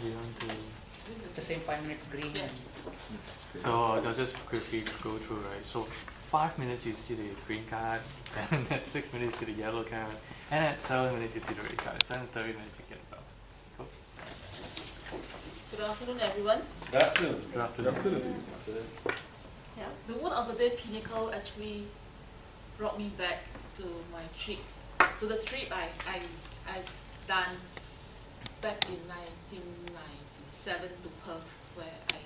You want to? It's the same 5 minutes green. Yeah. So I'll just quickly go through, right? So 5 minutes you see the green card, and at 6 minutes you see the yellow card, and at 7 minutes you see the red card. So in 30 minutes you get a belt. Cool. Good afternoon, everyone. Good afternoon. Good afternoon. Yeah. The word of the day, pinnacle, actually brought me back to my trip, to the trip I've done back in 1997 to Perth, where I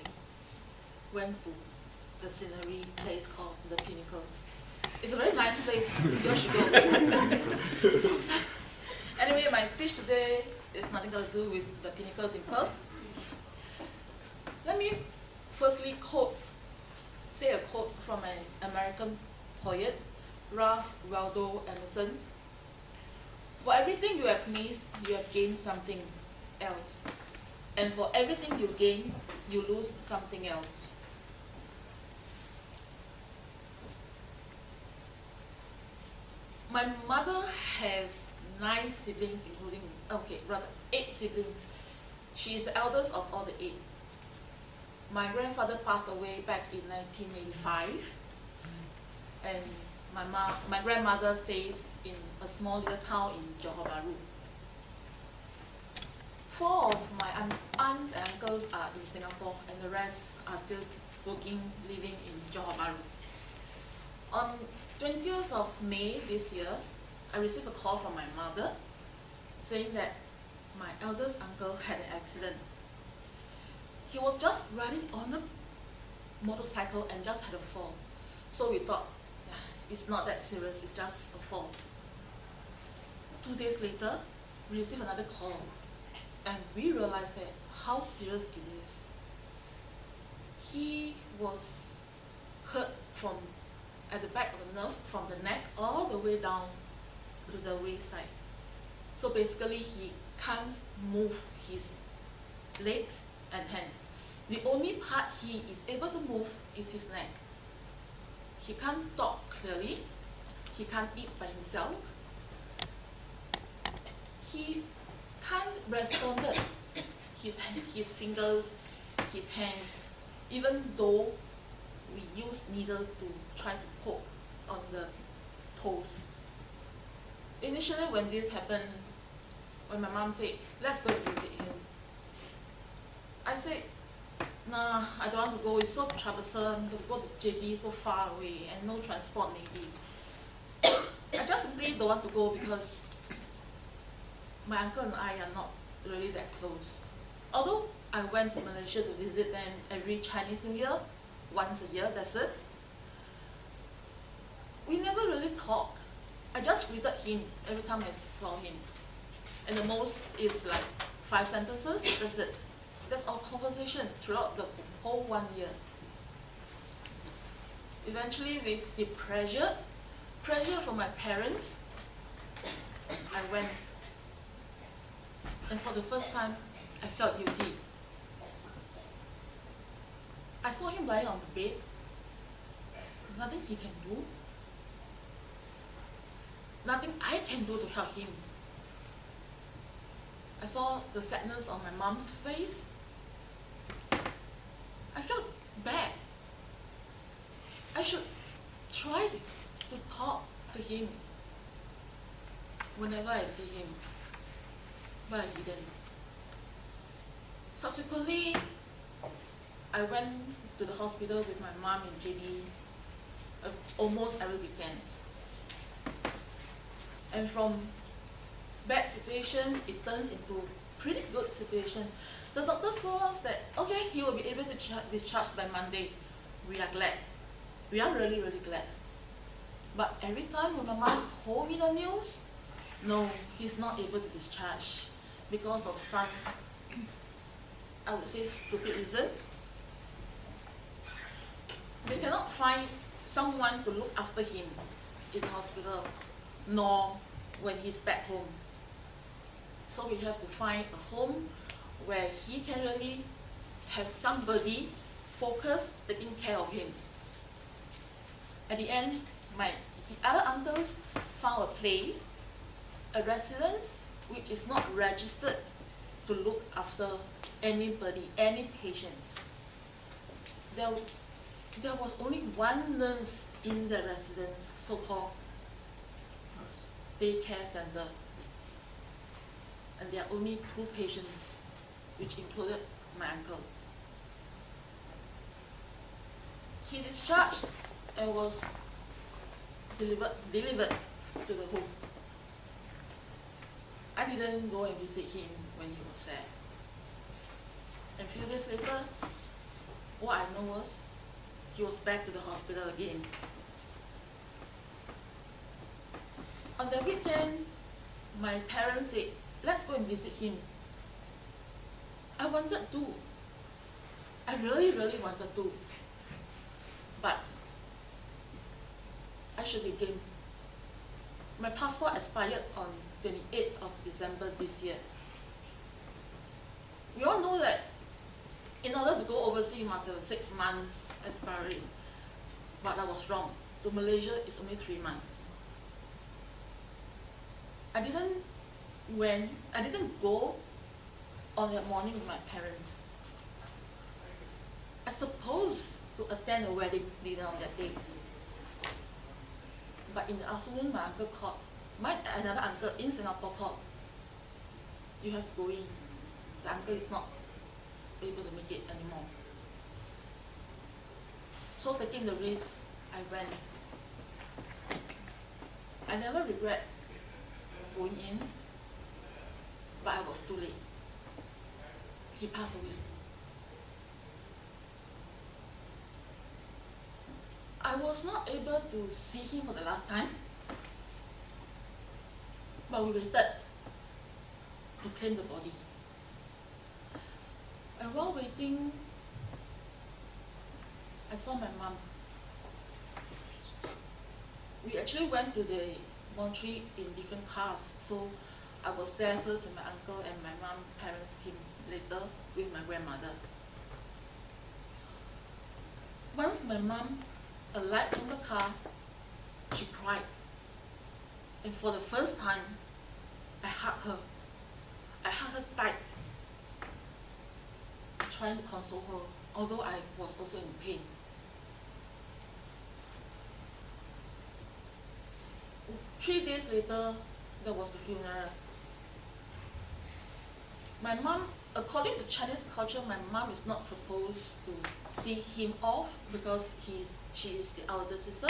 went to the scenery place called the Pinnacles. It's a very nice place. You all should go. Anyway, my speech today is nothing got to do with the Pinnacles in Perth. Let me firstly say a quote from an American poet, Ralph Waldo Emerson. For everything you have missed, you have gained something else. And for everything you gain, you lose something else. My mother has 9 siblings, including, 8 siblings. She is the eldest of all the 8. My grandfather passed away back in 1985, and my grandmother stays in a small little town in Johor Bahru. 4 of my aunts and uncles are in Singapore, and the rest are still living in Johor Bahru. On 20th of May this year, I received a call from my mother saying that my eldest uncle had an accident. He was just riding on a motorcycle and just had a fall. So we thought, it's not that serious, it's just a fall. 2 days later, we received another call, and we realized that how serious it is. He was hurt at the back of the nerve, from the neck all the way down to the waistline. So basically, he can't move his legs and hands. The only part he is able to move is his neck. He can't talk clearly. He can't eat by himself. He can't respond his fingers, his hands, even though we use needle to try to poke on the toes. Initially, when this happened, when my mom said, let's go and visit him, I said, nah, I don't want to go, it's so troublesome, to go to JB so far away and no transport maybe. I just simply don't want to go because my uncle and I are not really that close. Although I went to Malaysia to visit them every Chinese New Year, once a year, that's it. We never really talked. I just greeted him every time I saw him. And the most is like 5 sentences, that's it. That's our conversation throughout the whole 1 year. Eventually, with the pressure from my parents, I went. And for the first time, I felt guilty. I saw him lying on the bed. Nothing he can do. Nothing I can do to help him. I saw the sadness on my mom's face. I felt bad. I should try to talk to him whenever I see him, but I didn't. Subsequently, I went to the hospital with my mom in JB almost every weekend. And from bad situation, it turns into pretty good situation. The doctors told us that, okay, he will be able to discharge by Monday. We are glad. We are really, really glad. But every time when my mom told me the news, no, he's not able to discharge because of some, I would say, stupid reason. They cannot find someone to look after him in the hospital, nor when he's back home. So we have to find a home where he can really have somebody focused taking care of him. At the end, the other uncles found a place, a residence, which is not registered to look after anybody, any patients. There was only one nurse in the residence, so-called daycare center, and there are only 2 patients, which included my uncle. He discharged and was delivered to the home. I didn't go and visit him when he was there. And a few days later, what I know was he was back to the hospital again. On the weekend, my parents said, let's go and visit him. I wanted to. I really, really wanted to. But I should be blamed. My passport expired on 28th of December this year. We all know that in order to go overseas, you must have a 6 months expiry. But I was wrong. To Malaysia, it's only 3 months. I didn't go on that morning with my parents. I supposed to attend a wedding dinner on that day. But in the afternoon, my uncle called. Another uncle in Singapore called. You have to go in. The uncle is not able to make it anymore. So taking the risk, I went. I never regret going in, but I was too late. He passed away. I was not able to see him for the last time, but we waited to claim the body. And while waiting, I saw my mom. We actually went to the mortuary in different cars. So I was there first with my uncle, and my mom parents came later with my grandmother. Once my mom alighted from the car, she cried. And for the first time, I hugged her. I hugged her tight, trying to console her, although I was also in pain. Three days later, there was the funeral. My mom, according to Chinese culture, my mom is not supposed to see him off because she is the elder sister.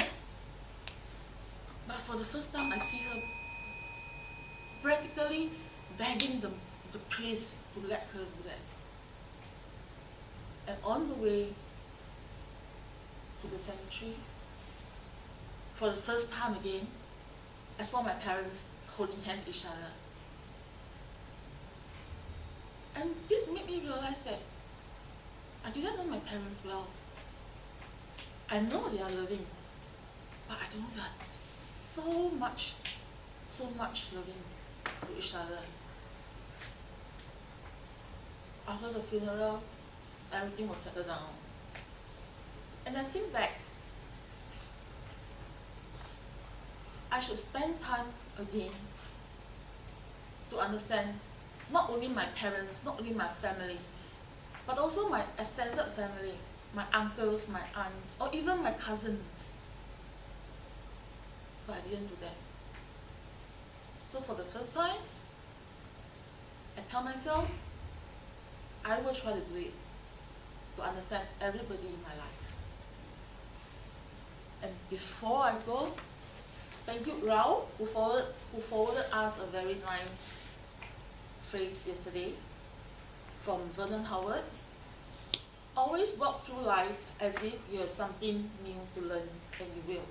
But for the first time, I see her practically begging the priest to let her do that. And on the way to the cemetery, for the first time again, I saw my parents holding hands with each other. And this made me realize that I didn't know my parents well. I know they are loving, but I don't know that so much loving to each other. After the funeral, everything was settled down. And I think back, I should spend time again to understand not only my parents, not only my family, but also my extended family, my uncles, my aunts, or even my cousins. But I didn't do that. So for the first time, I tell myself, I will try to do it, to understand everybody in my life. And before I go, thank you, Rao, who forwarded us a very nice phrase yesterday from Vernon Howard. Always walk through life as if you have something new to learn, and you will.